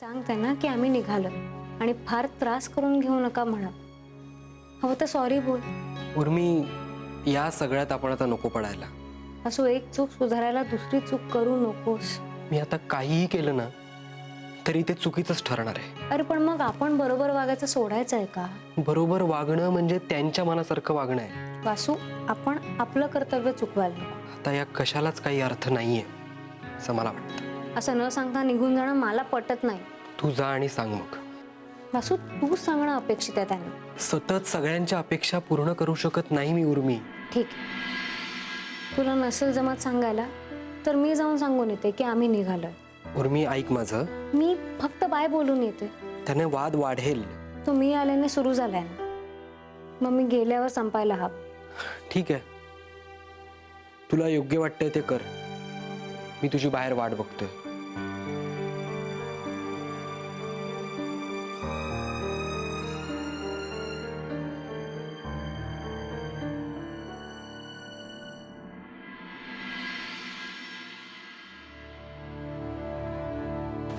सांग त्यांना की आम्ही निघालो आणि फार त्रास करून घेऊ नका म्हणा. हवं तर सॉरी बोल. उर्मी, या सगळ्यात आपण आता नको पडायला. असो, एक चूक सुधारायला दुसरी चूक करू नकोस. मी आता काहीही केलं ना तरी ते चुकीचंच ठरणार आहे. अरे पण मग आपण बरोबर वागायचं सोडायचं आहे का? बरोबर वागणं म्हणजे त्यांच्या मनासारखं वागणं आहे. वासू, आपण आपलं कर्तव्य चुकवायला नको. आता या कशालाच काही अर्थ नाहीये असं मला वाटतं. असं न सांगता निघून जाणं मला पटत नाही. तू जा आणि सांग मग. वासू, तू सांगणं अपेक्षित आहे त्यांना. सतत सगळ्यांच्या अपेक्षा पूर्ण करू शकत नाही मी उर्मी. ठीक आहे, तुला नसेल जमत सांगायला तर मी जाऊन सांगून येते की आम्ही निघालोय. उर्मी, ऐक माझं. मी फक्त बाय बोलून येते. त्याने वाद वाढेल. तो मी आल्याने सुरू झालाय ना, मग मी गेल्यावर संपायला हवं. ठीक आहे, तुला योग्य वाटतंय ते कर. मी तुझी बाहेर वाट बघतोय.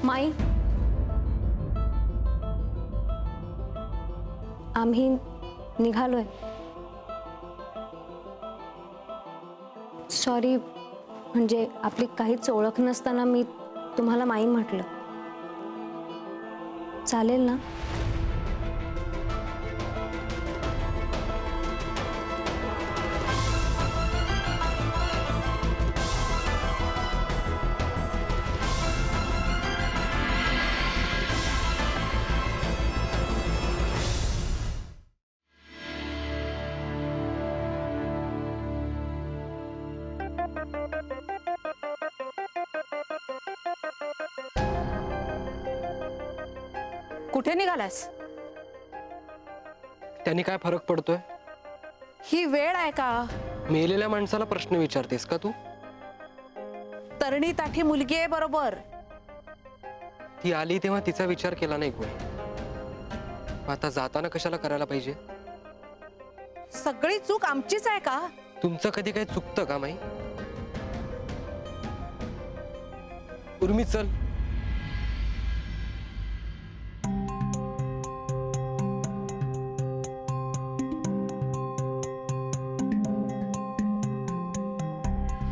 माई, आम्ही निघालोय. सॉरी, म्हणजे आपली काहीच ओळख नसताना मी तुम्हाला माई म्हटलं. चालेल ना? कुठे निघालास? त्याने काय फरक पडतोय? ही वेळ आहे का? मेलेल्या माणसाला प्रश्न विचारतेस का तू? तरणी ताठी मुलगी आहे बरोबर. ती आली तेव्हा तिचा विचार केला नाही कोणी. आता जाताना कशाला करायला पाहिजे? सगळी चूक आमचीच आहे का? तुमचं कधी काही चुकतं का माई? उर्मी, चल.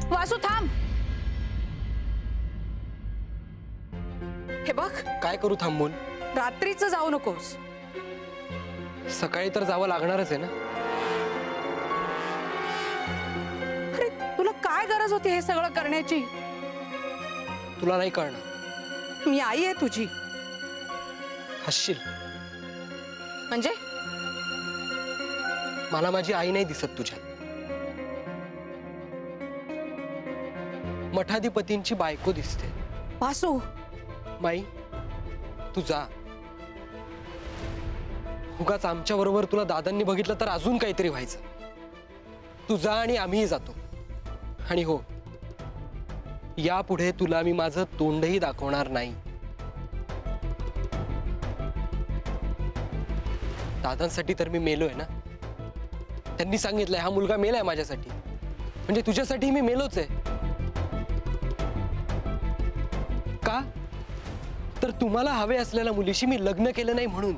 वासू थांब. हे बघ, काय करू थांबून? रात्रीचं जाऊ नकोस. सकाळी तर जावं लागणारच आहे ना. अरे तुला काय गरज होती हे सगळं करण्याची? तुला नाही कळणार. मी आई आहे तुझी. हसशील. म्हणजे मला माझी आई नाही दिसत तुझ्यात. मठाधिपतींची बायको दिसते. वासू, माई, तू जा. उगाच आमच्या बरोबर तुला दादांनी बघितलं तर अजून काहीतरी व्हायचं. तू जा आणि आम्हीही जातो. आणि हो, यापुढे तुला मी माझं तोंडही दाखवणार नाही. दादांसाठी तर मी मेलोय ना. त्यांनी सांगितलंय हा मुलगा मेलाय माझ्यासाठी, म्हणजे तुझ्यासाठी मी मेलोच आहे. का? तर तुम्हाला हवे असलेल्या मुलीशी मी लग्न केलं नाही म्हणून.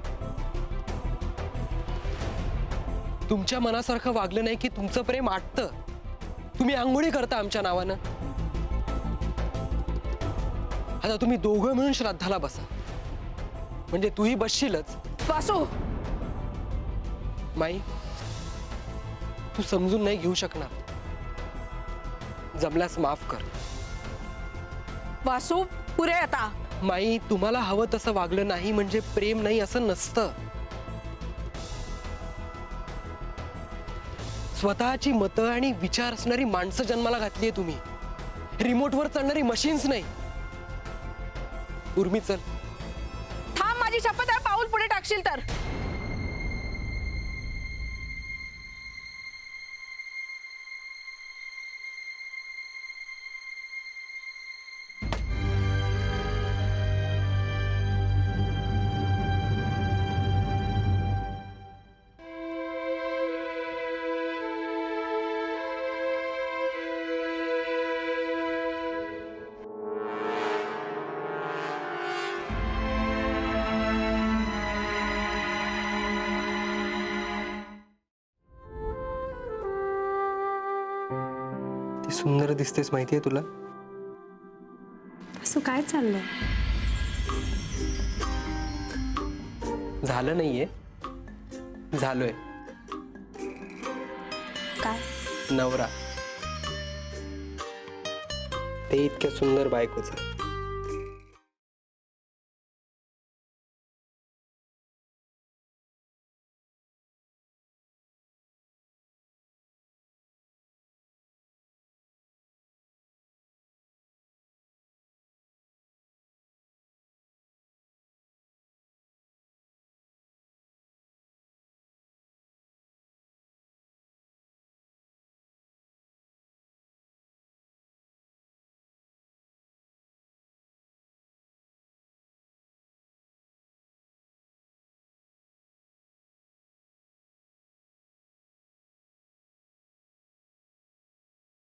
तुमच्या मनासारखं वागलं नाही की तुमचं प्रेम आटतं. तुम्ही आंघोळी करता आमच्या नावानं. आता तुम्ही दोघं मिळून श्राद्धाला बसा, म्हणजे तूही बसशीलच. वासू, माई, तू समजून नाही घेऊ शकणार. जमल्यास माफ कर. वासू, पुरे आता. माई, तुम्हाला हवं तसं वागलं नाही म्हणजे प्रेम नाही असं नसतं. स्वतःची मतं आणि विचार असणारी माणसं जन्माला घातलीये तुम्ही. रिमोटवर चालणारी मशीन्स नाही. उर्मी, चल. थांब, माझी शपथ आहे, पाऊल पुढे टाकशील तर. सुंदर दिसतेस माहितीये तुला. असं काय चाललंय? झालं नाहीये, झालोय. काय? नवरा. ते इतक्या सुंदर बायकोचा.